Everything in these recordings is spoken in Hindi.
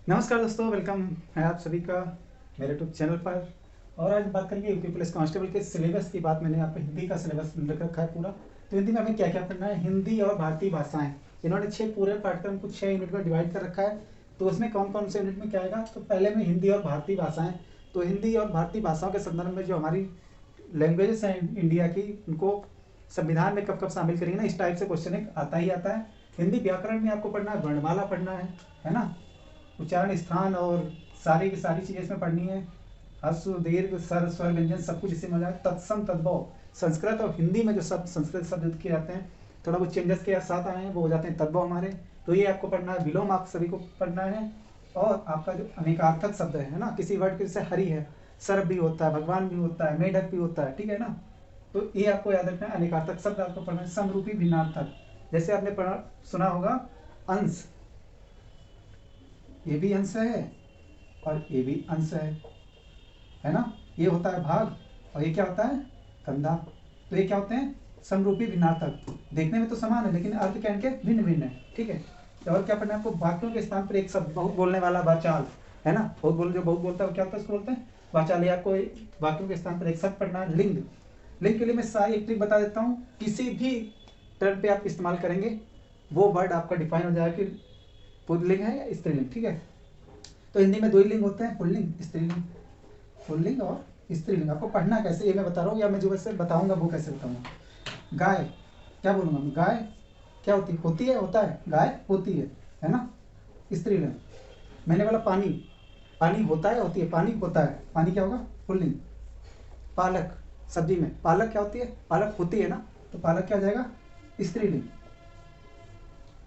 नमस्कार दोस्तों, वेलकम है आप सभी का मेरे यूट्यूब चैनल पर। और आज बात करेंगे यूपी पुलिस कांस्टेबल के सिलेबस की बात। मैंने यहाँ पे हिंदी का सिलेबस लिख रखा है पूरा। तो हिंदी में हमें क्या क्या पढ़ना है, हिंदी और भारतीय भाषाएं। इन्होंने 6 पूरे पाठ्यक्रम को 6 यूनिट में डिवाइड कर रखा है। तो उसमें कौन कौन से यूनिट में क्या आएगा, तो पहले में हिंदी और भारतीय भाषाएं। तो हिंदी और भारतीय भाषाओं के संदर्भ में जो हमारी लैंग्वेजेस हैं इंडिया की, उनको संविधान में कब कब शामिल करेंगे ना, इस टाइप से क्वेश्चन एक आता ही आता है। हिंदी व्याकरण में आपको पढ़ना है, वर्णमाला पढ़ना है ना, उच्चारण स्थान और सारी की सारी चीज़ें इसमें पढ़नी है। ह्रस्व दीर्घ स्वर स्वर व्यंजन सब कुछ इसमें मजा है। तत्सम तद्भव, संस्कृत और हिंदी में जो शब्द संस्कृत शब्द किए जाते हैं, थोड़ा बहुत चेंजेस के साथ आए हैं, वो हो जाते हैं तद्भव हमारे। तो ये आपको पढ़ना है। विलोम आप सभी को पढ़ना है। और आपका जो अनेकार्थक शब्द है ना, किसी वर्ड के जैसे हरि है, सर्प भी होता है, भगवान भी होता है, मेढक भी होता है, ठीक है ना। तो ये आपको याद रखना है। अनेकार्थक शब्द आपको पढ़ना है। समरूपी भिन्नार्थक, जैसे आपने पढ़ा सुना होगा अंश, ये भी अंश है और ये भी अंश है ना। ये होता है भाग और ये क्या होता है, कंधा। तो ये क्या होते हैं, समरूपी भिन्नार्थक। देखने में तो समान है लेकिन अर्थ क्या इनके भिन्न भिन्न है, ठीक है। तो और क्या पढ़ना है आपको, वाक्यों के स्थान पर एक शब्द, बहुत बोलने वाला वाचाल है ना, जो बहुत बोलता है वो क्या होता है, उसको बोलते हैं वाचाल। या आपको वाक्यों के स्थान पर एक शब्द पढ़ना है। लिंग, लिंग के लिए मैं सारी एक ट्रिक बता देता हूँ। किसी भी टर्म पे आप इस्तेमाल करेंगे वो वर्ड आपका डिफाइन हो जाएगा कि पुल्लिंग है या स्त्रीलिंग, ठीक है। तो हिंदी में 2 ही लिंग होते हैं, पुल्लिंग स्त्रीलिंग। पुल्लिंग और स्त्रीलिंग आपको पढ़ना कैसे ये मैं बता रहा हूँ, या मैं जो वैसे बताऊंगा वो कैसे बताऊंगा। गाय क्या बोलूंगा मैं, गाय क्या होती है होता है, गाय होती है ना, स्त्रीलिंग। मैंने बोला पानी, पानी होता है होती है, पानी होता है, पानी क्या होगा, पुल्लिंग। पालक, सब्जी में पालक क्या होती है, पालक होती है ना, तो पालक क्या हो जाएगा, स्त्रीलिंग।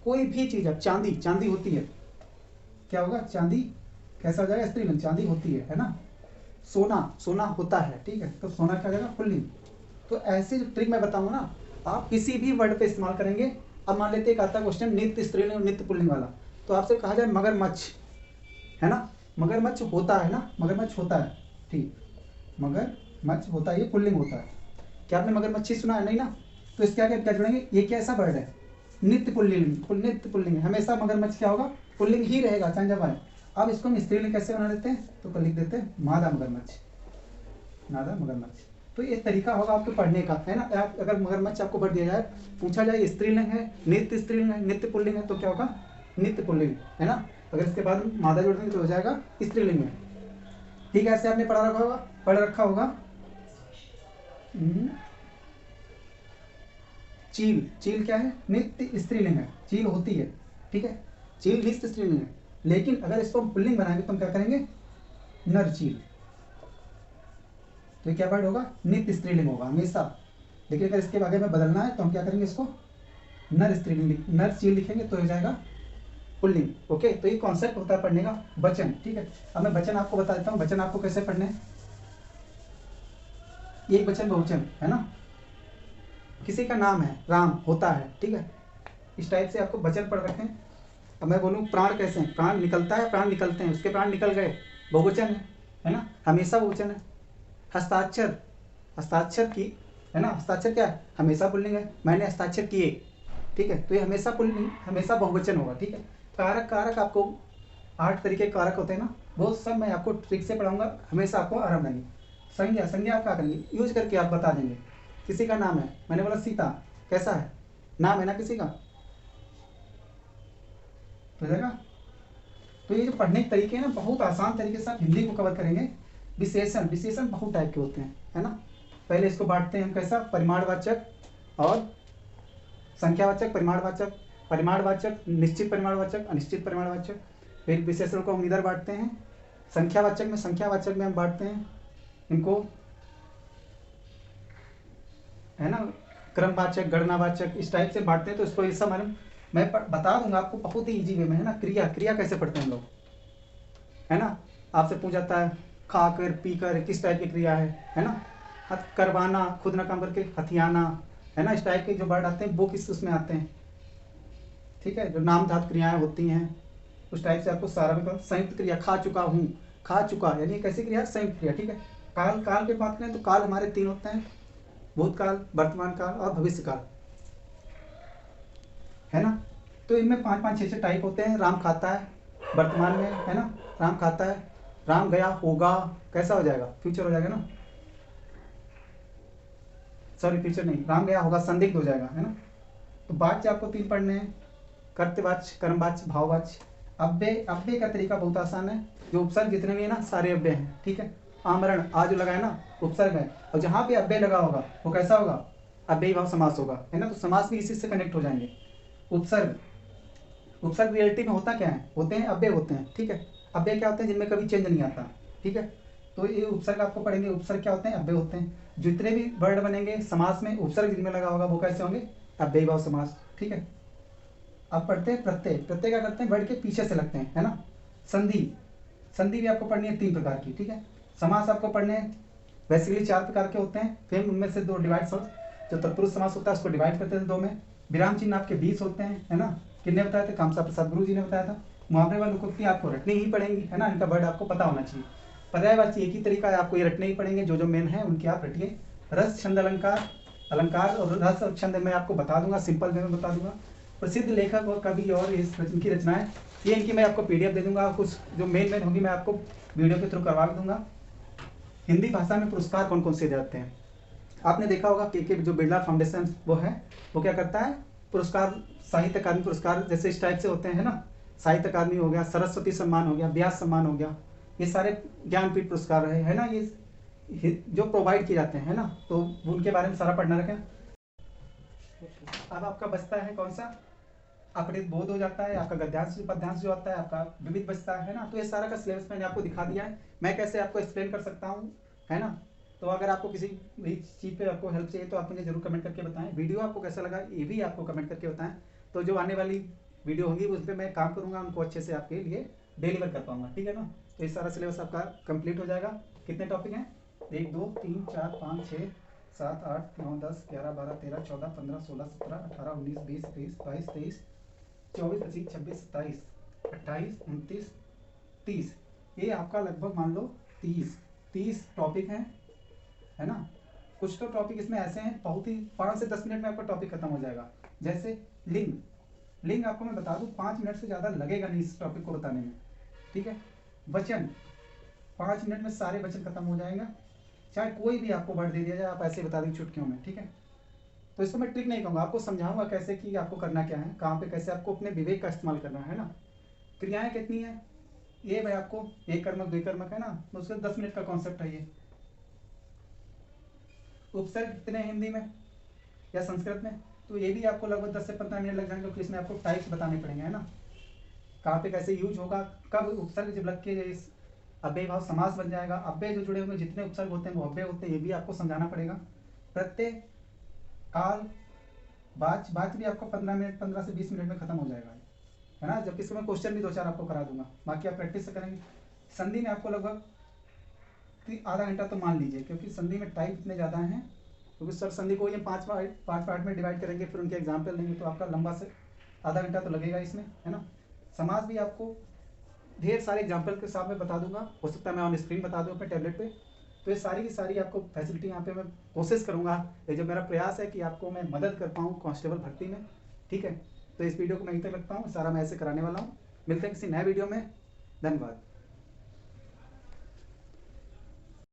कोई भी चीज, अब चांदी, चांदी होती है, क्या होगा, चांदी कैसा हो जाएगा, स्त्रीलिंग, चांदी होती है ना। सोना, सोना होता है, ठीक है, तो सोना क्या हो जाएगा, पुल्लिंग। तो ऐसी जो ट्रिक मैं बताऊंगा ना, आप किसी भी वर्ड पे इस्तेमाल करेंगे। अब मान लेते एक आता क्वेश्चन नित्य स्त्रीलिंग और नित्य पुल्लिंग वाला, तो आपसे कहा जाए मगरमच्छ है ना, मगरमच्छ होता है ना, मगरमच्छ होता है, ठीक, मगरमच्छ होता है, ये पुल्लिंग होता है। क्या आपने मगरमच्छी सुना है, नहीं ना। तो इसके आगे क्या जुड़ेंगे, ये कैसा वर्ड है, नित्य पुल्लिंग, नित्य पुल्लिंग, हमेशा मगरमच्छ क्या होगा, पुल्लिंग ही रहेगा चाहे जब आए। अब इसको हम स्त्रीलिंग कैसे बना लेते हैं, तो लिख देते हैं मादा मगरमच्छ, मादा मगरमच्छ। तो ये तरीका होगा आपके पढ़ने का, है ना। आप अगर मगरमच्छ आपको पढ़ दिया जाए, पूछा जाए स्त्रीलिंग है, नित्य स्त्रीलिंग है, नित्य पुल्लिंग है, तो क्या होगा, नित्य पुल्लिंग, है ना। अगर इसके बाद मादा जोड़ देंगे तो हो जाएगा स्त्रीलिंग में, ठीक है। ऐसे आपने पढ़ रखा होगा। चील, चील क्या है, नित्य स्त्रीलिंग है, चील होती है, ठीक है, चील नित्य स्त्रीलिंग है। लेकिन अगर इसको हम पुल्लिंग बनाएंगे तो हम क्या करेंगे, नर चील। तो ये क्या वर्ड होगा, नित्य स्त्रीलिंग होगा हमेशा। लेकिन अगर इसके आगे में बदलना है तो हम क्या करेंगे, इसको नर स्त्रीलिंग, नर चील लिखेंगे तो हो जाएगा पुल्लिंग। ओके, तो ये कॉन्सेप्ट होता है पढ़ने का। वचन, ठीक है। अब मैं वचन आपको बता देता हूँ, वचन आपको कैसे पढ़ने हैं। एक वचन बहुवचन है ना, किसी का नाम है राम होता है, ठीक है, इस टाइप से आपको वचन पढ़ रखे हैं। अब मैं बोलूँ प्राण कैसे हैं, प्राण निकलता है, प्राण निकलते हैं, उसके प्राण निकल गए, बहुवचन है ना, हमेशा बहुवचन है। हस्ताक्षर, हस्ताक्षर की, है ना, हस्ताक्षर क्या है, हमेशा पुल्लिंग है, मैंने हस्ताक्षर किए, ठीक है, तो ये हमेशा पुल्लिंग, हमेशा बहुवचन होगा, ठीक है। कारक, कारक आपको 8 तरीके कारक होते हैं ना, वो सब मैं आपको ट्रिक से पढ़ाऊंगा, हमेशा आपको आराम रहेंगे। संज्ञा, संज्ञा आप क्या करेंगे, यूज करके आप बता देंगे। किसी का नाम है, मैंने बोला सीता, कैसा है, नाम है ना किसी का, तो जाएगा। तो ये जो पढ़ने के तरीके हैं ना, बहुत आसान तरीके से आप हिंदी को कवर करेंगे। विशेषण, विशेषण बहुत टाइप के होते हैं, है ना। पहले इसको बांटते हैं हम कैसा, परिमाणवाचक और संख्यावाचक, परिमाणवाचक, परिमाणवाचक, निश्चित परिमाणवाचक, अनिश्चित परिमाणवाचक। फिर विशेषण को हम इधर बांटते हैं, संख्यावाचक में हम बांटते हैं इनको, है ना, क्रमवाचक, गणनावाचक, इस टाइप से बांटते हैं। तो इसको ये सब मैं बता दूंगा आपको बहुत ही इजी वे में, है ना। क्रिया, क्रिया कैसे पढ़ते हैं हम लोग, है ना, आपसे पूछ जाता है खाकर पीकर किस टाइप की क्रिया है ना। करवाना, खुद ना काम करके हथियाना, है ना, इस टाइप के जो वर्ड आते हैं वो किस उसमें आते हैं, ठीक है। जो नाम धातु क्रियाएं होती हैं उस टाइप से आपको सारा भी। संयुक्त क्रिया, खा चुका हूँ, खा चुका, यानी कैसी क्रिया, संयुक्त क्रिया, ठीक है। काल, काल की बात करें तो काल हमारे 3 होते हैं, भूतकाल, वर्तमान काल और भविष्य काल, है ना। तो इनमें 5-5, 6-6 टाइप होते हैं। राम खाता है, वर्तमान में, है ना। राम खाता है, राम गया होगा, कैसा हो जाएगा, फ्यूचर हो जाएगा ना, सॉरी फ्यूचर नहीं, राम गया होगा संदिग्ध हो जाएगा, है ना। तो वाच्य आपको 3 पढ़ने हैं, कर्तवाच्य, कर्मवाच्य, भाववाच्य। अव्यय, अव्यय का तरीका बहुत आसान है, जो उपसर्ग जितने भी है ना सारे अव्यय हैं, ठीक है। आमरण, आज जो लगा है ना उपसर्ग है, और जहाँ पे अव्यय लगा होगा वो कैसा होगा, अव्ययी भाव समास होगा, है ना। तो समास भी इसी से कनेक्ट हो जाएंगे। उपसर्ग, उपसर्ग रियलिटी में होता क्या है, होते हैं अव्यय होते हैं, ठीक है। अव्यय क्या होते हैं, जिनमें कभी चेंज नहीं आता, ठीक है। तो ये उपसर्ग आपको पढ़ेंगे, उपसर्ग क्या होते हैं, अव्यय होते हैं। जितने भी वर्ड बनेंगे समास में उपसर्ग जिनमें लगा होगा वो कैसे होंगे, अव्ययी भाव समास, ठीक है। अब पढ़ते हैं प्रत्यय। प्रत्यय क्या करते हैं, वर्ड के पीछे से लगते हैं, है ना। संधि, संधि भी आपको पढ़नी है 3 प्रकार की, ठीक है। समास आपको पढ़ने हैं बेसिकली 4 प्रकार के होते हैं, फिर उनमें से 2 डिवाइड, जो तत्पुरुष समास होता है उसको डिवाइड करते हैं 2 में। विराम चिन्ह आपके 20 होते हैं, है ना। किसने बताया था, कामसा प्रसाद गुरु जी ने बताया था। मुहावरे वाली कुत्ती आपको रटनी ही पड़ेंगी, है ना, इनका वर्ड आपको पता होना चाहिए। पर्यायवाची एक ही तरीका है, आपको ये रटने ही पड़ेंगे, जो मेन है उनके आप रटिए। रस, छंद, अलंकार, अलंकार और रस और छंद मैं आपको बता दूंगा, सिंपल वे में बता दूंगा। प्रसिद्ध लेखक और कवि और इनकी रचनाएं, ये इनकी मैं आपको PDF दे दूंगा, कुछ जो मेन होगी मैं आपको वीडियो के थ्रू करवा दूंगा। हिंदी भाषा में पुरस्कार कौन कौन से जाते हैं, आपने देखा होगा के जो बिरला फाउंडेशन वो है, वो क्या करता है, पुरस्कार, साहित्य अकादमी पुरस्कार जैसे इस टाइप से होते हैं, है ना। साहित्य अकादमी हो गया, सरस्वती सम्मान हो गया, व्यास सम्मान हो गया, ये सारे ज्ञानपीठ पुरस्कार है ना, ये जो प्रोवाइड किए जाते हैं, है ना। तो उनके बारे में सारा पढ़ना रखें। अब आपका बचता है कौन सा, अपहृत बोध हो जाता है, आपका गद्यांश पद्यांश जो आता है, आपका विविध बचता है ना। तो ये सारा का सिलेबस मैंने आपको दिखा दिया है, मैं कैसे आपको एक्सप्लेन कर सकता हूँ, है ना। तो अगर आपको किसी भी चीज़ पे आपको हेल्प चाहिए तो आप मुझे जरूर कमेंट करके बताएं। वीडियो आपको कैसा लगा ये भी आपको कमेंट करके बताएं, तो जो आने वाली वीडियो होंगी उस पर मैं काम करूँगा, उनको अच्छे से आपके लिए डिलीवर कर पाऊँगा, ठीक है ना। तो ये सारा सिलेबस आपका कंप्लीट हो जाएगा। कितने टॉपिक हैं, 1 2 3 4 5 6 7 8 9 10 11 12 13 14 15 16 17 18 19 20 21 22 23 24 25 26 27 28 29 30, ये आपका लगभग मान लो 30 टॉपिक हैं, है ना। कुछ तो टॉपिक इसमें ऐसे हैं बहुत ही 5 से 10 मिनट में आपका टॉपिक खत्म हो जाएगा। जैसे लिंग, लिंग आपको मैं बता दूं 5 मिनट से ज़्यादा लगेगा नहीं इस टॉपिक को बताने में, ठीक है। वचन 5 मिनट में सारे वचन खत्म हो जाएगा, चाहे कोई भी आपको वर्ड दे दिया जाए आप ऐसे बता देंगे चुटकियों में, ठीक है। तो इसको मैं ट्रिक नहीं कहूँगा, आपको समझाऊंगा कैसे कि आपको करना क्या है, कहाँ पे कैसे आपको अपने विवेक का इस्तेमाल करना है ना। क्रियाएं कितनी है, ये भाई आपको एक कर्मक 2 कर्मक है ना, तो उसका 10 मिनट का कॉन्सेप्ट है ये। उपसर्ग कितने हैं हिंदी में या संस्कृत में, तो ये भी आपको लगभग 10 से 15 मिनट लग जाएंगे, क्योंकि इसमें आपको टाइप्स बताने पड़ेंगे, है ना। कहाँ पे कैसे यूज होगा, कब उपसर्ग जब लग के इस अव्यय भाव समास बन जाएगा, अव्यय जो जुड़े होंगे जितने उपसर्ग होते हैं वो अव्यय होते हैं, ये भी आपको समझाना पड़ेगा। प्रत्यय, काल, वाच्य, वाच्य भी आपको 15 मिनट 15 से 20 मिनट में खत्म हो जाएगा, है ना। जबकि इसमें क्वेश्चन भी 2-4 आपको करा दूंगा, बाकी आप प्रैक्टिस से करेंगे। संधि में आपको लगभग आधा घंटा तो मान लीजिए, क्योंकि संधि में टाइप इतने ज़्यादा हैं, क्योंकि सर संधि को ये 5 पार्ट में डिवाइड करेंगे, फिर उनके एग्जाम्पल लेंगे, तो आपका लंबा से आधा घंटा तो लगेगा इसमें, है ना। समाज भी आपको ढेर सारे एग्जाम्पल के साथ में बता दूंगा, हो सकता है मैं ऑन स्क्रीन बता दूँ अपने टैबलेट पे। तो ये सारी की सारी आपको फैसिलिटी यहाँ पे मैं कोशिश करूँगा, ये जो मेरा प्रयास है कि आपको मैं मदद कर पाऊँ कांस्टेबल भर्ती में, ठीक है। तो इस वीडियो को मैं यहीं तक रखता हूँ, सारा मैं ऐसे कराने वाला हूँ। मिलते हैं किसी नए वीडियो में, धन्यवाद।